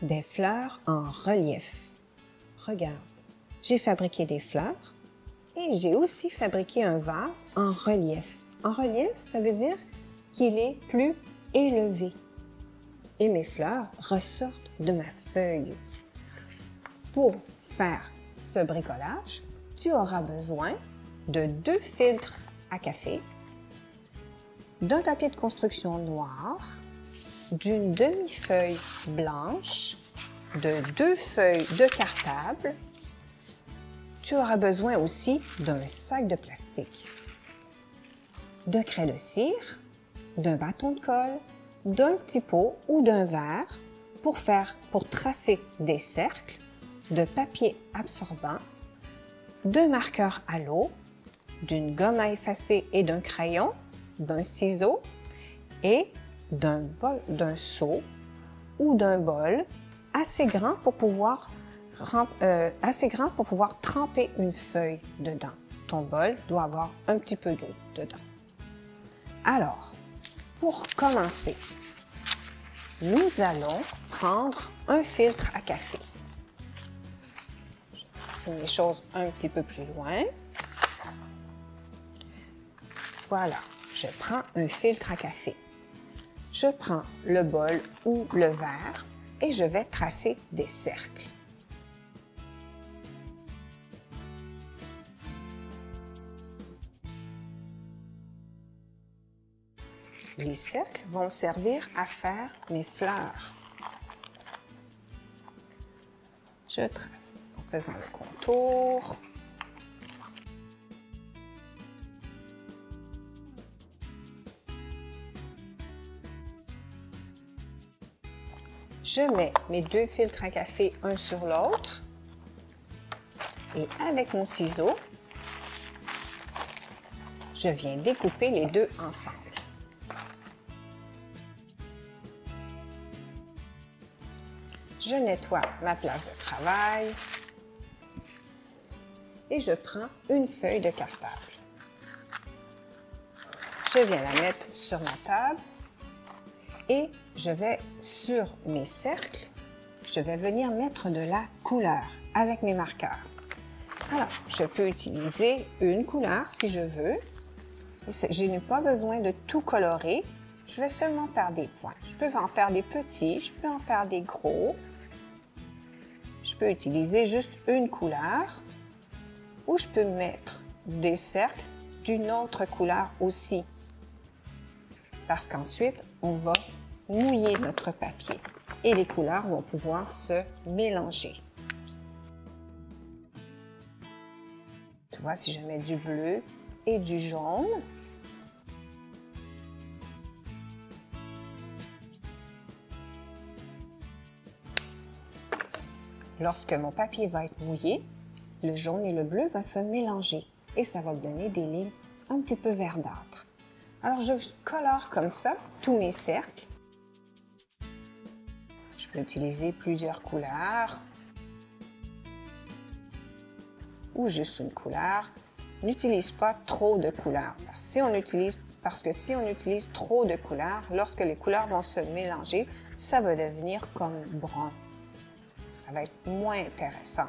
des fleurs en relief. Regarde, j'ai fabriqué des fleurs et j'ai aussi fabriqué un vase en relief. En relief, ça veut dire qu'il est plus élevé. Et mes fleurs ressortent de ma feuille. Pour faire ce bricolage, tu auras besoin de 2 filtres à café, d'un papier de construction noir, d'une demi-feuille blanche, de 2 feuilles de cartable. Tu auras besoin aussi d'un sac de plastique, de craie de cire, d'un bâton de colle, d'un petit pot ou d'un verre pour tracer des cercles, de papier absorbant, de marqueurs à l'eau, d'une gomme à effacer et d'un crayon, d'un ciseau et d'un seau ou d'un bol assez grand pour pouvoir tremper une feuille dedans. Ton bol doit avoir un petit peu d'eau dedans. Alors, pour commencer, nous allons prendre un filtre à café. Je vais passer les choses un petit peu plus loin. Voilà, je prends un filtre à café. Je prends le bol ou le verre et je vais tracer des cercles. Les cercles vont servir à faire mes fleurs. Je trace en faisant le contour. Je mets mes 2 filtres à café un sur l'autre et avec mon ciseau, je viens découper les deux ensemble. Je nettoie ma place de travail et je prends une feuille de cartable. Je viens la mettre sur ma table et je vais sur mes cercles, je vais venir mettre de la couleur avec mes marqueurs. Alors, je peux utiliser une couleur si je veux. Je n'ai pas besoin de tout colorer. Je vais seulement faire des points. Je peux en faire des petits, je peux en faire des gros. Je peux utiliser juste une couleur ou je peux mettre des cercles d'une autre couleur aussi. Parce qu'ensuite, on va mouiller notre papier et les couleurs vont pouvoir se mélanger. Tu vois, si je mets du bleu et du jaune, lorsque mon papier va être mouillé, le jaune et le bleu vont se mélanger et ça va me donner des lignes un petit peu verdâtres. Alors, je colore comme ça tous mes cercles. Je peux utiliser plusieurs couleurs ou juste une couleur. N'utilise pas trop de couleurs parce que si on utilise trop de couleurs, lorsque les couleurs vont se mélanger, ça va devenir comme brun. Ça va être moins intéressant.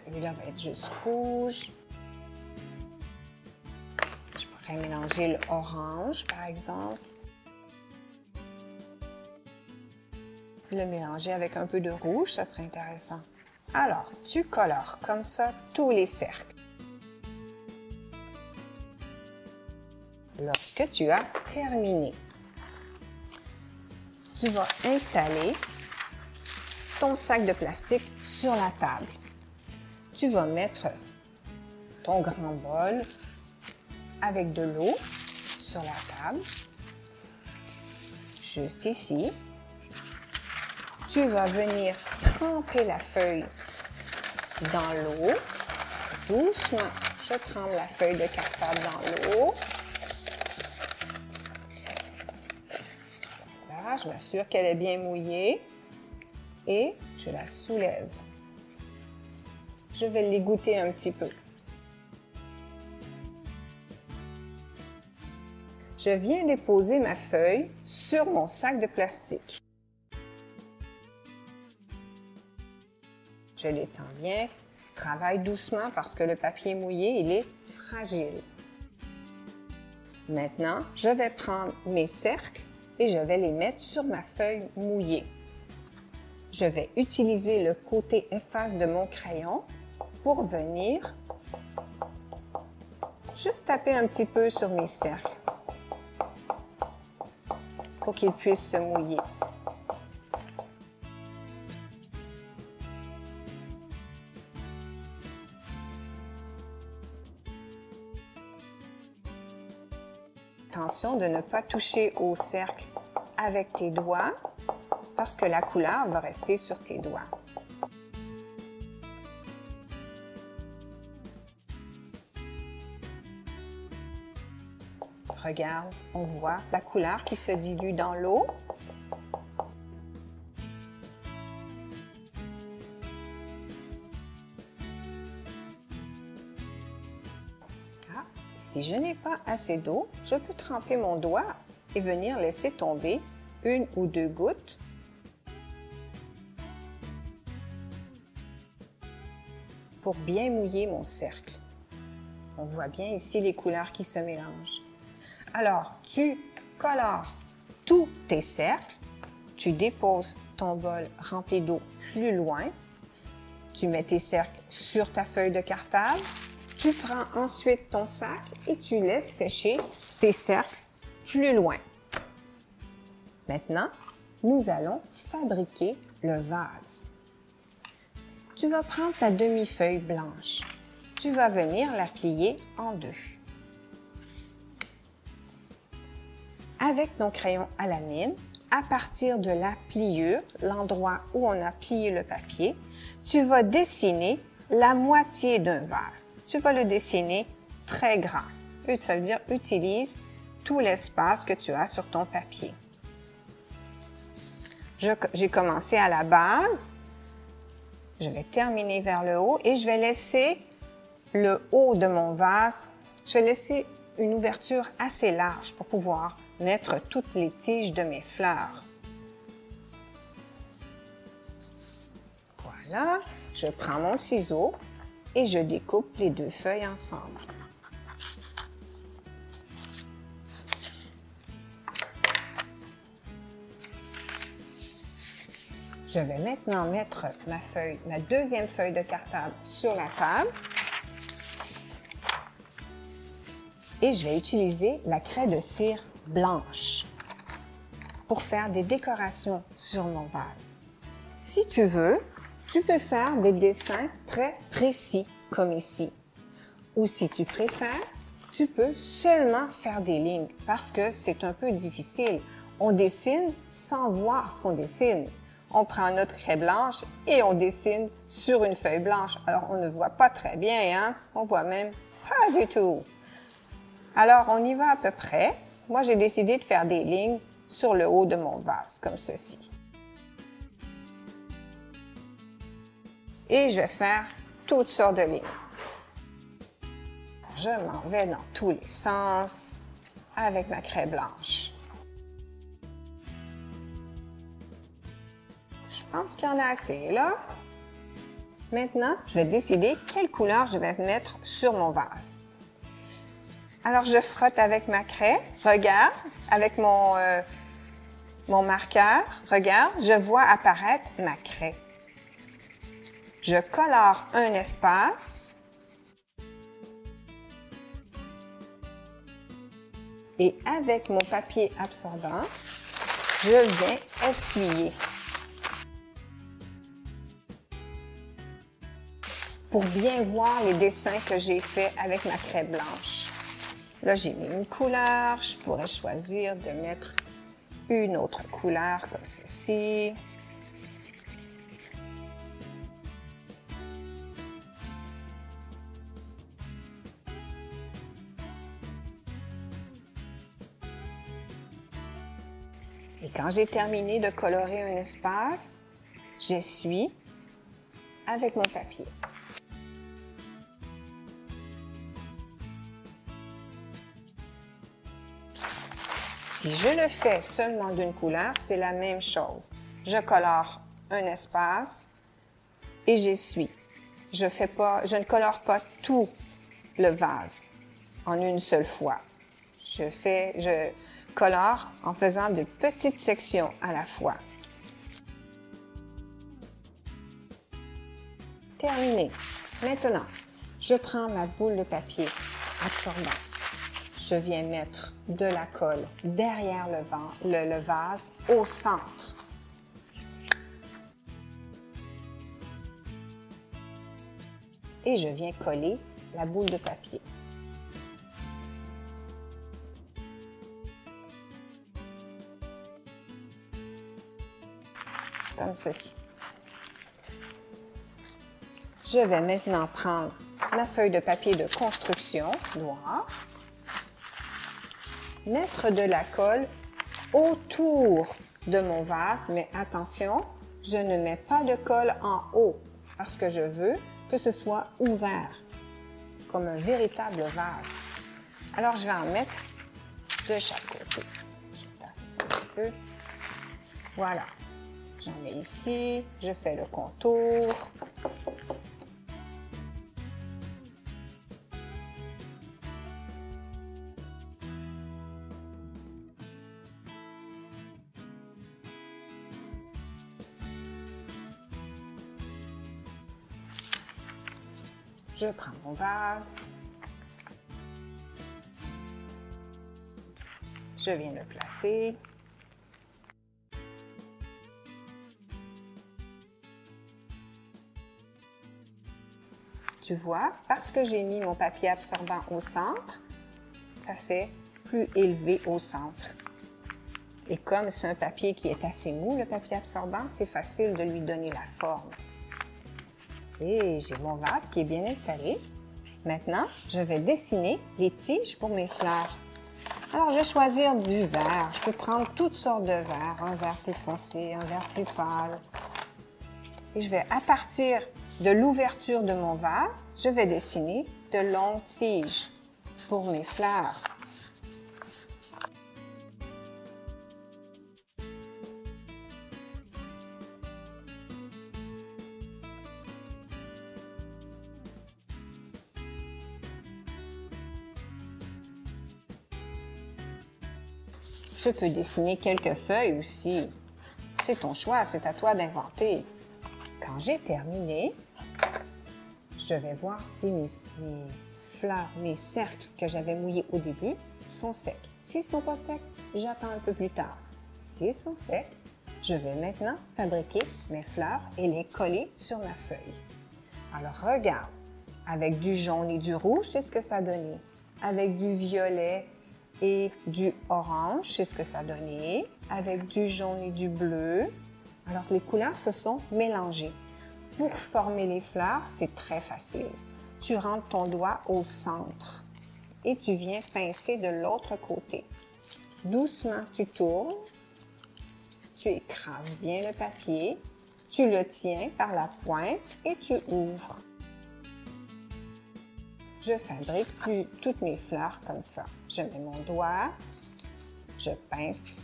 Celui-là va être juste rouge. Je pourrais mélanger l'orange, par exemple. Le mélanger avec un peu de rouge, ça serait intéressant. Alors, tu colores comme ça tous les cercles. Lorsque tu as terminé, tu vas installer ton sac de plastique sur la table. Tu vas mettre ton grand bol avec de l'eau sur la table, juste ici. Tu vas venir tremper la feuille dans l'eau. Doucement, je trempe la feuille de cartable dans l'eau. Là, je m'assure qu'elle est bien mouillée et je la soulève. Je vais l'égoutter un petit peu. Je viens déposer ma feuille sur mon sac de plastique. Je l'étends bien. Travaille doucement parce que le papier mouillé, il est fragile. Maintenant, je vais prendre mes cercles et je vais les mettre sur ma feuille mouillée. Je vais utiliser le côté efface de mon crayon pour venir juste taper un petit peu sur mes cercles pour qu'ils puissent se mouiller. Attention de ne pas toucher au cercle avec tes doigts parce que la couleur va rester sur tes doigts. Regarde, on voit la couleur qui se dilue dans l'eau. Ah, si je n'ai pas assez d'eau, je peux tremper mon doigt et venir laisser tomber 1 ou 2 gouttes. Pour bien mouiller mon cercle. On voit bien ici les couleurs qui se mélangent. Alors, tu colores tous tes cercles, tu déposes ton bol rempli d'eau plus loin, tu mets tes cercles sur ta feuille de cartable, tu prends ensuite ton sac et tu laisses sécher tes cercles plus loin. Maintenant, nous allons fabriquer le vase. Tu vas prendre ta demi-feuille blanche. Tu vas venir la plier en deux. Avec ton crayon à la mine, à partir de la pliure, l'endroit où on a plié le papier, tu vas dessiner la moitié d'un vase. Tu vas le dessiner très grand. Ça veut dire utilise tout l'espace que tu as sur ton papier. J'ai commencé à la base. Je vais terminer vers le haut et je vais laisser le haut de mon vase. Je vais laisser une ouverture assez large pour pouvoir mettre toutes les tiges de mes fleurs. Voilà, je prends mon ciseau et je découpe les deux feuilles ensemble. Je vais maintenant mettre ma deuxième feuille de cartable sur la table. Et je vais utiliser la craie de cire blanche pour faire des décorations sur mon vase. Si tu veux, tu peux faire des dessins très précis comme ici. Ou si tu préfères, tu peux seulement faire des lignes parce que c'est un peu difficile. On dessine sans voir ce qu'on dessine. On prend notre craie blanche et on dessine sur une feuille blanche. Alors, on ne voit pas très bien, hein? On voit même pas du tout. Alors, on y va à peu près. Moi, j'ai décidé de faire des lignes sur le haut de mon vase, comme ceci. Et je vais faire toutes sortes de lignes. Je m'en vais dans tous les sens avec ma craie blanche. Je pense qu'il y en a assez, là. Maintenant, je vais décider quelle couleur je vais mettre sur mon vase. Alors, je frotte avec ma craie. Regarde, avec mon marqueur. Regarde, je vois apparaître ma craie. Je colore un espace. Et avec mon papier absorbant, je viens essuyer. Pour bien voir les dessins que j'ai faits avec ma craie blanche. Là, j'ai mis une couleur. Je pourrais choisir de mettre une autre couleur comme ceci. Et quand j'ai terminé de colorer un espace, j'essuie avec mon papier. Si je le fais seulement d'une couleur, c'est la même chose. Je colore un espace et j'essuie. Je ne colore pas tout le vase en une seule fois. Je colore en faisant de petites sections à la fois. Terminé. Maintenant, je prends ma boule de papier absorbant. Je viens mettre de la colle derrière le vase au centre. Et je viens coller la boule de papier. Comme ceci. Je vais maintenant prendre ma feuille de papier de construction noire, mettre de la colle autour de mon vase, mais attention, je ne mets pas de colle en haut parce que je veux que ce soit ouvert, comme un véritable vase. Alors, je vais en mettre de chaque côté. Je vais tasser ça un petit peu. Voilà. J'en mets ici, je fais le contour. Je prends mon vase. Je viens le placer. Tu vois, parce que j'ai mis mon papier absorbant au centre, ça fait plus élevé au centre. Et comme c'est un papier qui est assez mou, le papier absorbant, c'est facile de lui donner la forme. Et j'ai mon vase qui est bien installé. Maintenant, je vais dessiner les tiges pour mes fleurs. Alors, je vais choisir du vert. Je peux prendre toutes sortes de verts. Un vert plus foncé, un vert plus pâle. Et je vais, à partir de l'ouverture de mon vase, je vais dessiner de longues tiges pour mes fleurs. Je peux dessiner quelques feuilles aussi. C'est ton choix, c'est à toi d'inventer. Quand j'ai terminé, je vais voir si mes fleurs, mes cercles que j'avais mouillés au début sont secs. S'ils ne sont pas secs, j'attends un peu plus tard. S'ils sont secs, je vais maintenant fabriquer mes fleurs et les coller sur ma feuille. Alors regarde, avec du jaune et du rouge, c'est ce que ça donnait. Avec du violet et du orange, c'est ce que ça donnait. Avec du jaune et du bleu. Alors, les couleurs se sont mélangées. Pour former les fleurs, c'est très facile. Tu rentres ton doigt au centre et tu viens pincer de l'autre côté. Doucement, tu tournes. Tu écrases bien le papier. Tu le tiens par la pointe et tu ouvres. Je fabrique toutes mes fleurs comme ça. Je mets mon doigt, je pince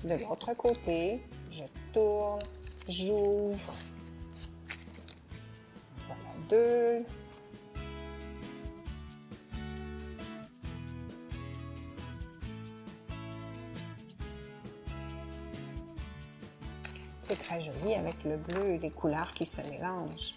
de l'autre côté, je tourne, j'ouvre. Voilà deux. C'est très joli avec le bleu et les couleurs qui se mélangent.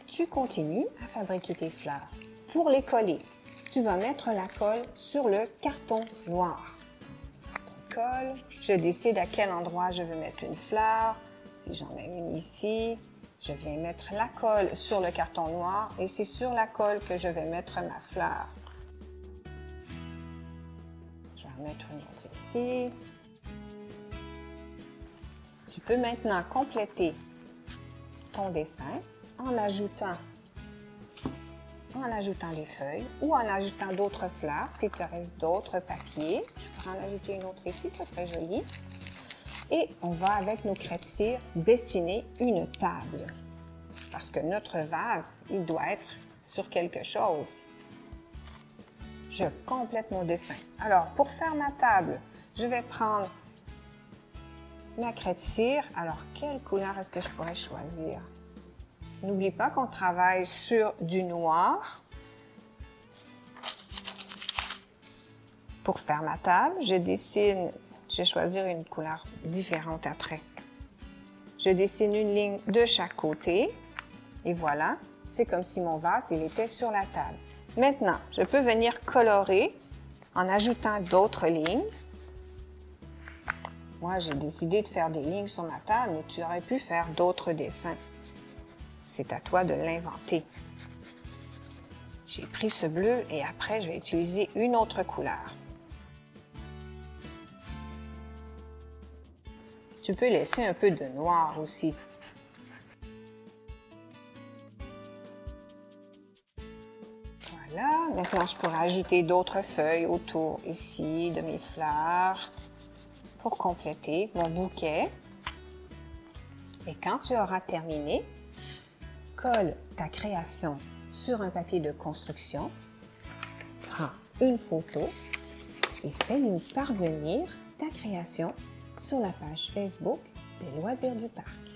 Tu continues à fabriquer tes fleurs. Pour les coller, tu vas mettre la colle sur le carton noir. Colle, je décide à quel endroit je veux mettre une fleur. Si j'en ai une ici, je viens mettre la colle sur le carton noir et c'est sur la colle que je vais mettre ma fleur. Je vais en mettre une autre ici. Tu peux maintenant compléter ton dessin en ajoutant les feuilles ou en ajoutant d'autres fleurs, s'il te reste d'autres papiers. Je pourrais en ajouter une autre ici, ça serait joli. Et on va, avec nos crêpe-cire, dessiner une table. Parce que notre vase, il doit être sur quelque chose. Je complète mon dessin. Alors, pour faire ma table, Je vais prendre ma craie de cire. Alors, quelle couleur est-ce que je pourrais choisir? N'oublie pas qu'on travaille sur du noir. Pour faire ma table, je vais choisir une couleur différente après. Je dessine une ligne de chaque côté et voilà, c'est comme si mon vase il était sur la table. Maintenant, je peux venir colorer en ajoutant d'autres lignes. Moi, j'ai décidé de faire des lignes sur ma table, mais tu aurais pu faire d'autres dessins. C'est à toi de l'inventer. J'ai pris ce bleu et après, je vais utiliser une autre couleur. Tu peux laisser un peu de noir aussi. Voilà, maintenant je pourrais ajouter d'autres feuilles autour ici de mes fleurs pour compléter mon bouquet. Et quand tu auras terminé, colle ta création sur un papier de construction, prends une photo et fais-nous parvenir ta création sur la page Facebook des Loisirs du Parc.